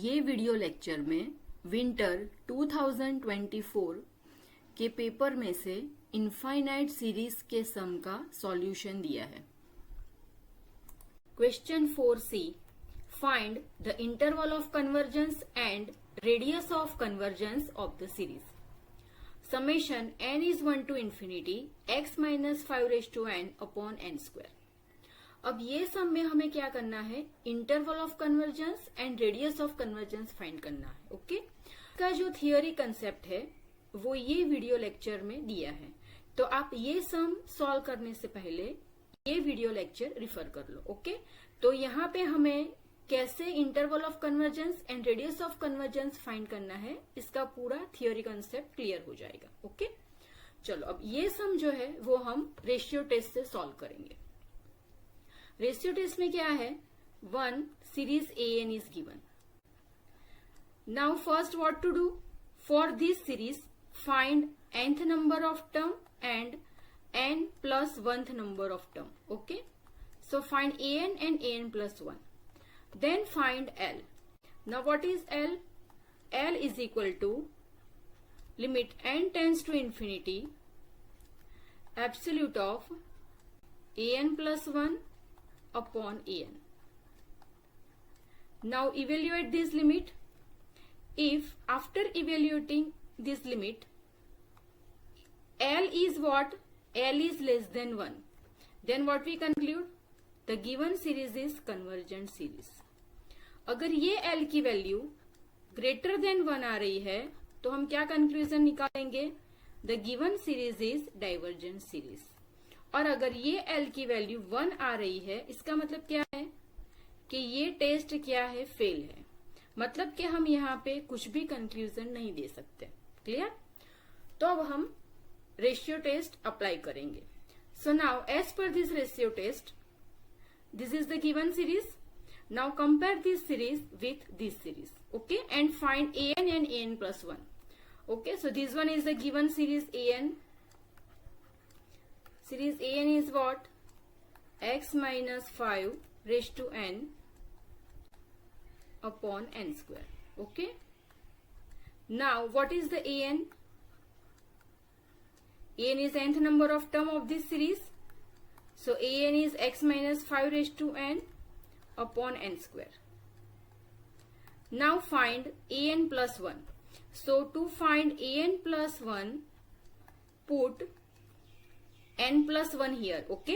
ये video lecture में winter 2024 के पेपर में से इनफाइनाइट सीरीज के सम का सॉल्यूशन दिया है। Question 4C, find the interval of convergence and radius of convergence of the series. Summation n is 1 to infinity x minus 5 raised to n upon n square। अब ये सम में हमें क्या करना है, interval of convergence and radius of convergence find करना है। Okay, इसका जो थियोरी कंसेप्ट है वो ये वीडियो लेक्चर में दिया है, तो आप ये सम सॉल्व करने से पहले ये वीडियो लेक्चर रिफर कर लो। ओके, तो यहाँ पे हमें कैसे interval of convergence and radius of convergence find करना है, इसका पूरा थियोरी कंसेप्ट क्लियर हो जाएगा। ओके, चलो अब ये सम जो है वो हम रेशियो टेस्ट से सॉल्व करेंगे। रेशियो टेस्ट में क्या है, 1 series an is given। Now first what to do? For this series, find nth number of term and n plus 1th number of term. Okay, so find an and an plus 1. Then find L. Now what is L? L is equal to limit n tends to infinity absolute of an plus 1 upon an. Now evaluate this limit. If after evaluating this limit L is what? L is less than 1, then what we conclude? The given series is convergent series. अगर ये L की value greater than 1 आ रही है तो हम क्या conclusion निकालेंगे? The given series is divergent series। और अगर ये L की वैल्यू 1 आ रही है, इसका मतलब क्या है कि ये टेस्ट क्या है, फेल है। मतलब कि हम यहाँ पे कुछ भी कंक्लूजन नहीं दे सकते। क्लियर? तो अब हम रेशियो टेस्ट अप्लाई करेंगे। So now as per this ratio test, this is the given series. Now compare this series with this series. Okay, and find an and an plus 1। Okay, so this one is the given series an। Series an is what? X minus 5 raised to n upon n square. Okay. Now what is the an? An is nth number of term of this series. So an is x minus 5 raised to n upon n square. Now find an plus 1. So to find an plus 1, put n plus 1 here. Okay,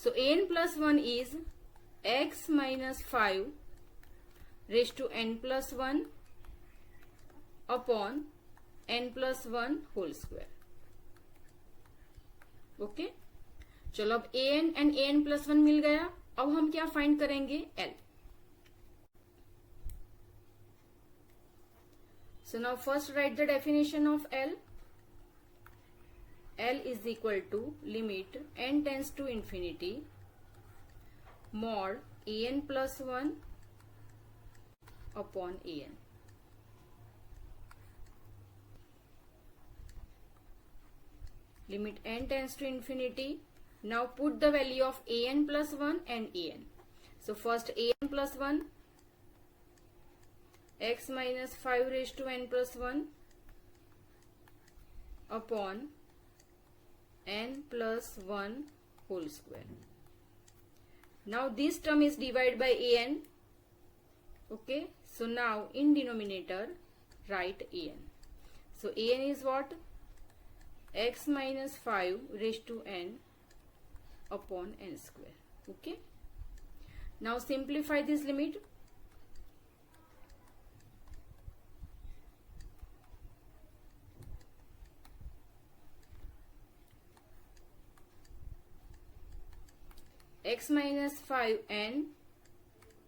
so an plus 1 is x minus 5 raised to n plus 1 upon n plus 1 whole square. Okay, चलो अब an and an plus 1 मिल गया। अब हम क्या find करेंगे? L। So now first write the definition of L. L is equal to limit n tends to infinity mod an plus 1 upon an. Limit n tends to infinity. Now put the value of an plus 1 and an. So first an plus 1, x minus 5 raised to n plus 1 upon n plus 1 whole square. Now this term is divided by an. Okay, so now in denominator write an. So an is what? X minus 5 raised to n upon n square. Okay, now simplify this limit. X minus 5n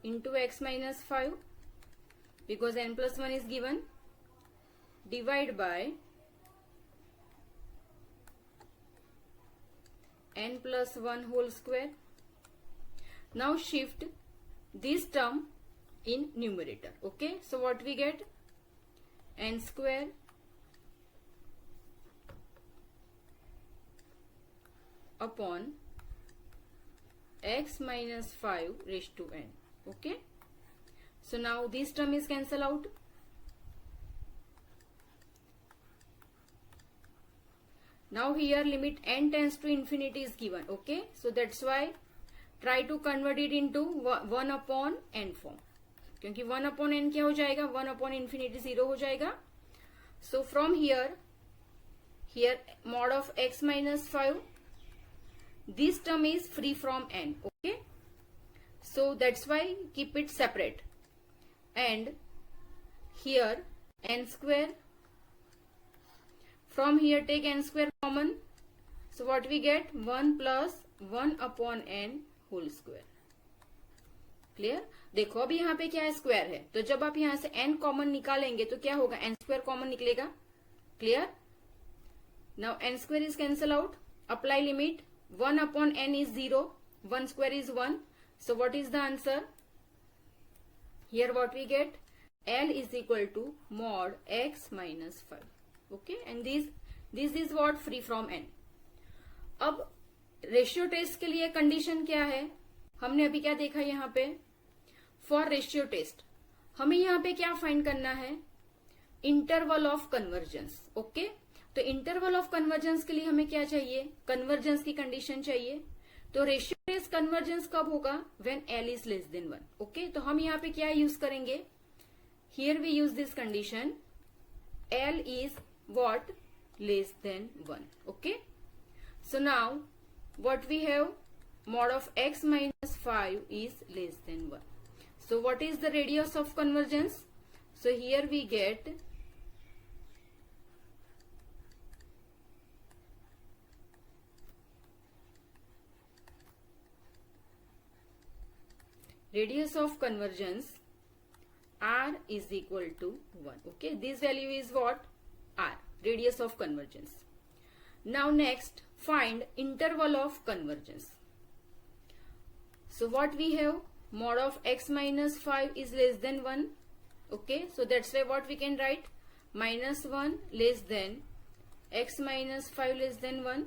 into x minus 5, because n plus 1 is given, divide by n plus 1 whole square. Now shift this term in numerator. Okay, so what we get? N square upon x minus 5 raised to n. Okay, So now this term is cancel out. Now here limit n tends to infinity is given. Okay, so that's why try to convert it into 1 upon n form, क्योंकि 1 upon n क्या हो जाएगा, 1 upon infinity 0 हो जाएगा. So from here mod of x minus 5, this term is free from n. Okay, so that's why keep it separate, and here n square, from here take n square common, so what we get, 1 plus 1 upon n whole square. Clear. देखो अब यहाँ पे क्या है, square है, तो जब आप यहाँ से n कॉमन निकालेंगे तो क्या होगा, n स्क्वायर कॉमन निकलेगा. Clear. Now n square is cancel out. Apply limit, 1 upon n is 0, 1 square is 1. So what is the answer here, what we get, l is equal to mod x minus 5. Okay, and this is what, free from n. अब ratio test के लिए condition क्या है, हमने अभी क्या देखा यहाँ पे, फॉर रेशियो टेस्ट हमें यहाँ पे क्या फाइंड करना है, इंटरवल ऑफ कन्वर्जेंस. ओके, तो इंटरवल ऑफ कन्वर्जेंस के लिए हमें क्या चाहिए, कन्वर्जेंस की कंडीशन चाहिए. तो रेशियो टेस्ट कन्वर्जेंस कब होगा, when l is less than 1. Okay, तो हम यहाँ पे क्या यूज करेंगे, here we use this condition, l is what, less than 1. Okay, so now what we have, mod of x minus 5 is less than 1. So what is the radius of convergence? So here we get radius of convergence r is equal to 1. Okay, this value is what, r, radius of convergence. Now next, find interval of convergence. So what we have, mod of x minus 5 is less than 1. Okay, so that's why what we can write, minus 1 less than x minus 5 less than 1.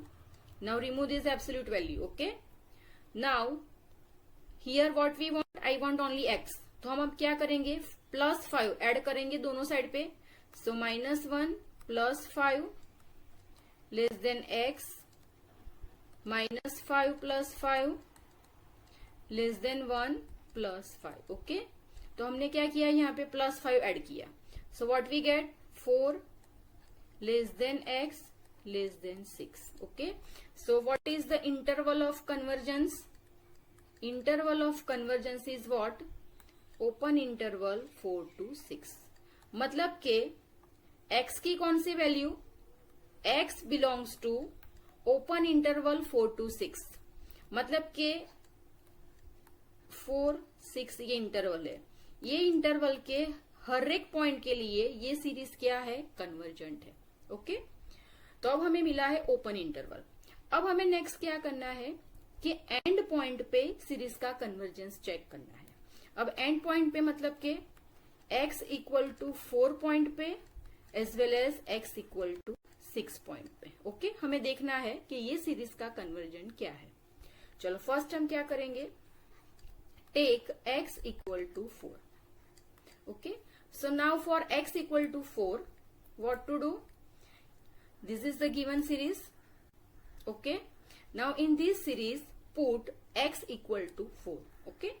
Now remove this absolute value. Okay, now here what we want, I want only x. तो हम अब क्या करेंगे, plus 5 add करेंगे दोनों side पे. So minus 1 plus 5 less than x, minus 5 plus 5 less than 1 plus 5. Okay, तो हमने क्या किया, यहाँ पे प्लस 5 ऐड किया. So what we get, 4 less than x less than 6. Okay, so what is the interval of convergence, interval of convergence is what, open interval 4 to 6. मतलब के x की कौन सी value, x belongs to open interval 4 to 6. मतलब के 4, 6 ये interval है, ये इंटरवल के हर एक पॉइंट के लिए ये सीरीज क्या है, कन्वर्जेंट है. ओके, तो अब हमें मिला है ओपन इंटरवल. अब हमें नेक्स्ट क्या करना है कि एंड पॉइंट पे सीरीज का कन्वर्जेंस चेक करना है. अब एंड पॉइंट पे मतलब के x इक्वल टू 4 पॉइंट पे as well as x equal to 6 point पे. ओके, हमें देखना है कि ये सीरीज का कन्वर्जेंट क्या है. चलो फर्स्ट हम क्या करेंगे, take x equal to 4. Okay, so now for x equal to 4, what to do, this is the given series. Okay, now in this series put x equal to 4. Okay,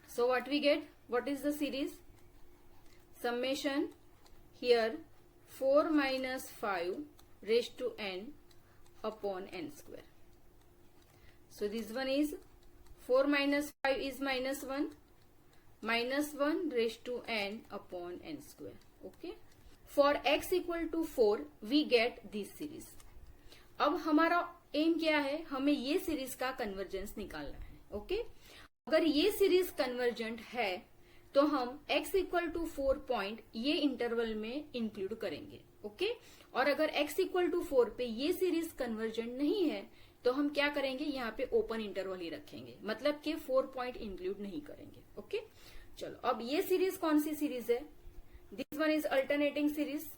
so what we get, what is the series, summation here 4 minus 5 raised to n upon n square. So this one is 4 minus 5 is minus 1, minus 1 raised to n upon n square. Okay, for x equal to 4 we get this series. अब हमारा M क्या है, हमें ये series का convergence निकालना है. Okay, अगर ये सीरीज कन्वर्जेंट है तो हम x इक्वल टू 4 पॉइंट ये इंटरवल में इंक्लूड करेंगे. ओके, और अगर x इक्वल टू 4 पे ये सीरीज कन्वर्जेंट नहीं है तो हम क्या करेंगे, यहाँ पे ओपन इंटरवल ही रखेंगे, मतलब कि 4 पॉइंट इंक्लूड नहीं करेंगे. ओके, चलो अब ये सीरीज कौन सी सीरीज है, this one is alternating series.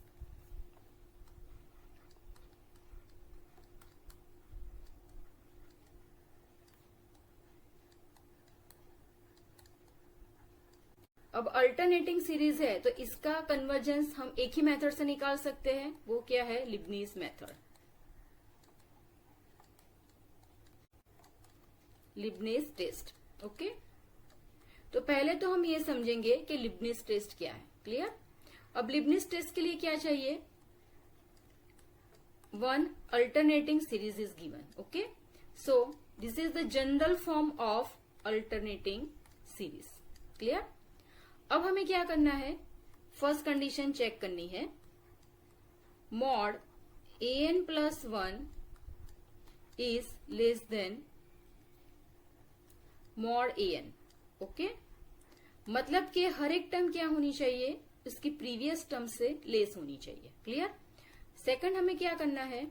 अब अल्टरनेटिंग सीरीज है तो इसका कन्वर्जेंस हम एक ही मेथड से निकाल सकते हैं, वो क्या है? Leibniz method, Leibniz test. Okay, तो पहले तो हम ये समझेंगे कि लिबनीज टेस्ट क्या है। क्लियर? अब लिबनीज टेस्ट के लिए क्या चाहिए? One alternating series is given. Okay, so this is the general form of alternating series. Clear? अब हमें क्या करना है? फर्स्ट कंडीशन चेक करनी है, mod an plus 1 is less then mod an। Okay, मतलब कि हर एक टर्म क्या होनी चाहिए? उसकी प्रीवियस टर्म से लेस होनी चाहिए। क्लियर? सेकंड हमें क्या करना है?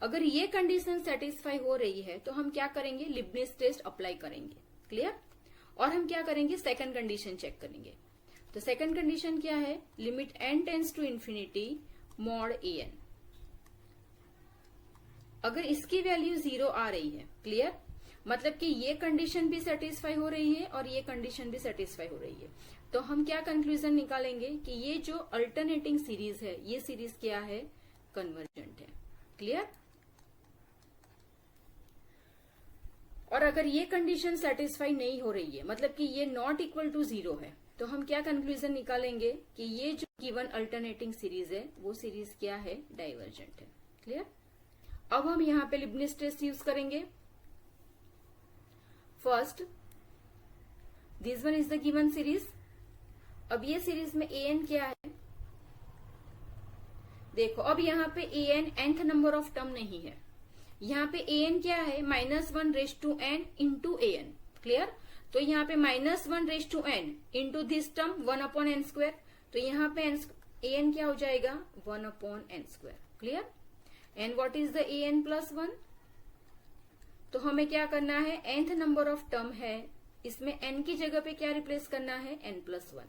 अगर ये कंडीशन सेटिस्फाई हो रही है तो हम क्या करेंगे? लिबनीज टेस्ट अप्लाई करेंगे। क्लियर? और हम क्या करेंगे? सेकंड कंडीशन चेक करेंगे। तो सेकंड कंडीशन क्या है? Limit n tends to infinity mod an। अगर इसकी वैल्यू 0 आ रही है, क्लियर, मतलब कि ये कंडीशन भी सेटिस्फाई हो रही है और ये कंडीशन भी सेटिस्फाई हो रही है, तो हम क्या कंक्लूजन निकालेंगे कि ये जो अल्टरनेटिंग सीरीज है, ये सीरीज क्या है? कन्वर्जेंट है। क्लियर? और अगर ये कंडीशन सेटिस्फाई नहीं हो रही है, मतलब कि ये नॉट इक्वल टू 0 है, तो हम क्या कंक्लूजन निकालेंगे कि ये जो गिवन अल्टरनेटिंग सीरीज है वो सीरीज क्या है? डाइवर्जेंट है। क्लियर? अब हम यहाँ पे लिबनीज टेस्ट यूज करेंगे। First, this one is the given series. अब ये सीरीज में an क्या है? देखो, अब यहाँ पे an nth number of term नहीं है, यहाँ पे an क्या है? -1 raise to n into an। Clear? तो यहाँ पे -1 raise to n into this term 1/n², तो यहाँ पे an क्या हो जाएगा? 1/n²। Clear? And what is the an plus 1? तो हमें क्या करना है? nth नंबर ऑफ टर्म है, इसमें n की जगह पे क्या रिप्लेस करना है? n plus 1।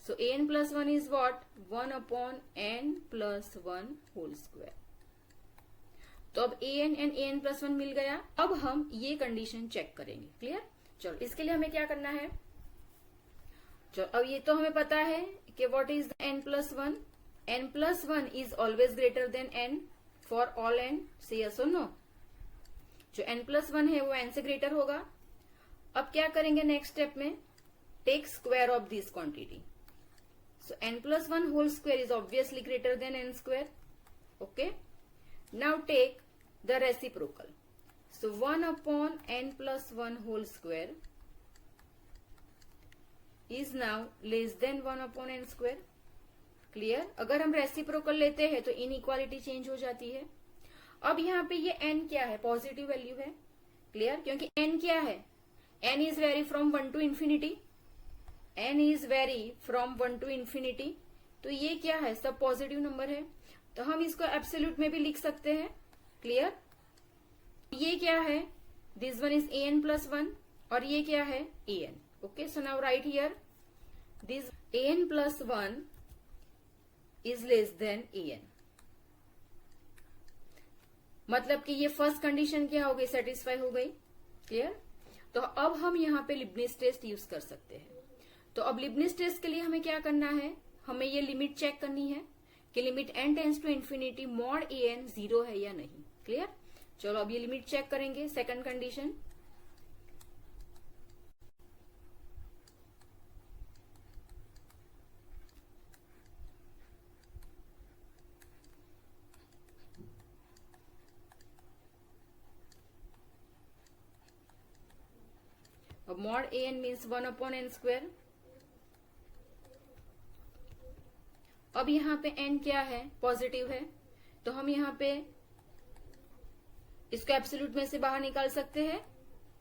So an plus 1 is what? 1/n plus 1 whole square. तो अब an एंड an प्लस 1 मिल गया। अब हम ये कंडीशन चेक करेंगे। क्लियर? चलो, इसके लिए हमें क्या करना है? चलो, अब ये तो हमें पता है कि what is n plus 1? n plus 1 is always greater than n for all n। से यस और नो? जो n प्लस 1 है वो n से ग्रेटर होगा। अब क्या करेंगे नेक्स्ट स्टेप में? Take square of this quantity. So n plus 1 whole square is obviously greater than n²। Okay, now take the reciprocal. So 1/n plus 1 whole square is now less than 1/n²। Clear? अगर हम reciprocal लेते हैं तो inequality change हो जाती है। अब यहाँ पे ये n क्या है? पॉजिटिव वैल्यू है। क्लियर? क्योंकि n क्या है? n is vary from 1 to infinity. n is vary from 1 to infinity, तो ये क्या है? सब पॉजिटिव नंबर है, तो हम इसको एब्सोल्यूट में भी लिख सकते हैं। क्लियर? ये क्या है? This one is an plus 1 और ये क्या है? an। Okay, so now right here this an plus 1 is less then an। मतलब कि ये फर्स्ट कंडीशन क्या हो गई? सेटिस्फाई हो गई। क्लियर? तो अब हम यहाँ पे लिबनीज टेस्ट यूज कर सकते हैं। तो अब लिबनीज टेस्ट के लिए हमें क्या करना है? हमें ये लिमिट चेक करनी है कि limit n tends to infinity mod an 0 है या नहीं। क्लियर? चलो, अब ये लिमिट चेक करेंगे। सेकंड कंडीशन, अब मॉड an मीन्स 1/n²। अब यहाँ पे n क्या है? पॉजिटिव है, तो हम यहाँ पे इसको एब्सोल्यूट में से बाहर निकाल सकते हैं।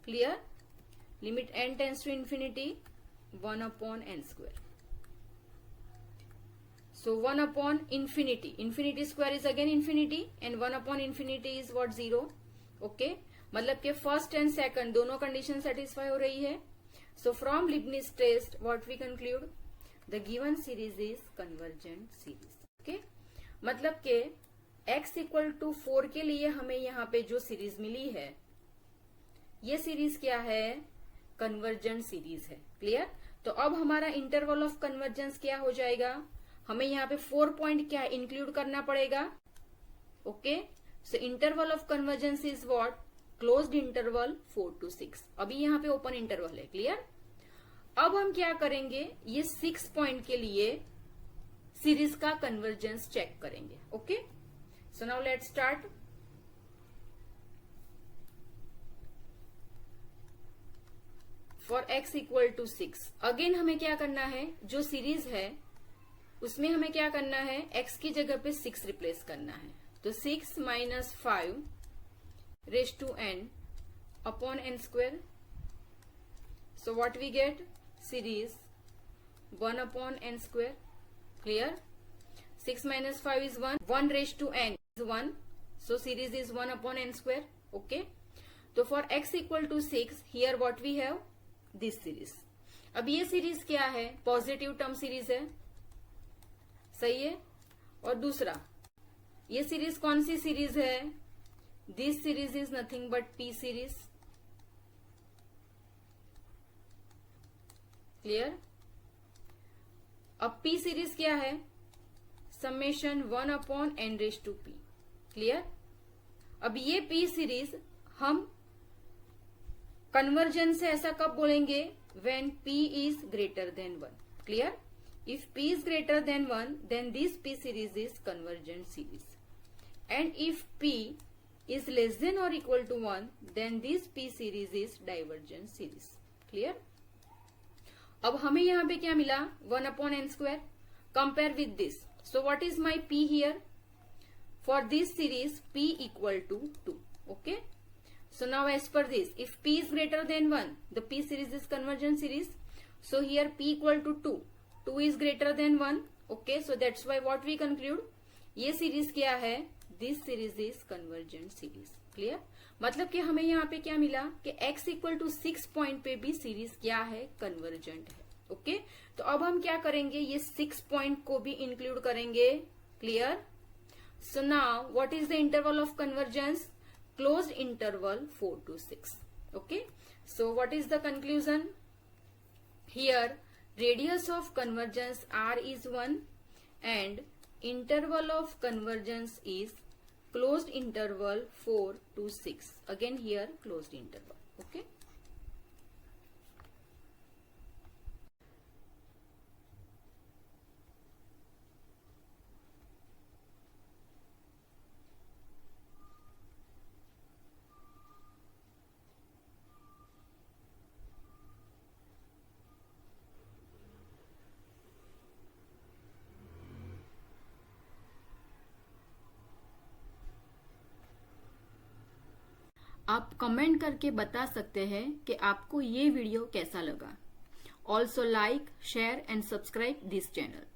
Clear? Limit n tends to infinity 1/n²। सो 1/infinity, infinity square is again infinity and 1/infinity is what? 0। Okay, मतलब कि फर्स्ट एंड सेकंड दोनों कंडीशन सेटिस्फाई हो रही है। So from Leibniz test what we conclude? The given series is convergent series. Okay, मतलब कि x equal to 4 के लिए हमें यहाँ पे जो सीरीज मिली है, ये सीरीज क्या है? कन्वर्जेंट सीरीज है। क्लियर? तो तो अब हमारा इंटरवल ऑफ कन्वर्जेंस क्या हो जाएगा, हमें यहाँ पे 4 पॉइंट क्या इंक्लूड करना पड़ेगा. Okay, so interval of convergence is what, closed interval 4 to 6. अभी यहाँ पे ओपन इंटरवल है. क्लियर. अब हम क्या करेंगे, ये 6 पॉइंट के लिए सीरीज का कन्वर्जेंस चेक करेंगे. Okay, so now let's start. For x equal to 6, again हमें क्या करना है, जो सीरीज है उसमें हमें क्या करना है, x की जगह पे 6 रिप्लेस करना है. तो 6 minus 5 raise to n upon n square. So what we get, series 1 upon n square. Clear. 6 minus 5 is 1. 1 raised to n is 1. So series is 1 upon n square. Okay. तो for x equal to 6, here what we have, this series. अब ये series क्या है, positive term series है. सही है. और दूसरा, ये सीरीज कौन सी सीरीज है, this series is nothing but p series. Clear. अब p सीरीज क्या है, summation 1 upon n raise to p. Clear. अब ये p सीरीज हम कन्वर्जन से ऐसा कब बोलेंगे, when p is greater than 1. Clear. If p is greater than 1, then this p series is convergent series. And if p is less than और equal to 1, then this p series is divergent series. Clear. अब हमें यहां पे क्या मिला, 1 upon n square. Compare with this. So what is my p here? For this series, p equal to 2. Okay. So now as per this, if p is greater than 1, the p series is convergent series. So here p equal to 2. 2 is greater than 1. Okay. So that's why what we conclude, ये series क्या है, this series is convergent series. Clear? मतलब कि हमें यहाँ पे क्या मिला कि x equal to 6 पॉइंट पे भी सीरीज क्या है, कन्वर्जेंट है. ओके. तो अब हम क्या करेंगे, ये 6 पॉइंट को भी इंक्लूड करेंगे. Clear. So now what is the interval of convergence, closed interval 4 to 6. Okay. So what is the conclusion here, radius of convergence r is 1 and interval of convergence is closed interval 4 to 6. Again here closed interval. Okay. आप comment करके बता सकते हैं कि आपको ये video कैसा लगा. Also like, share and subscribe this channel.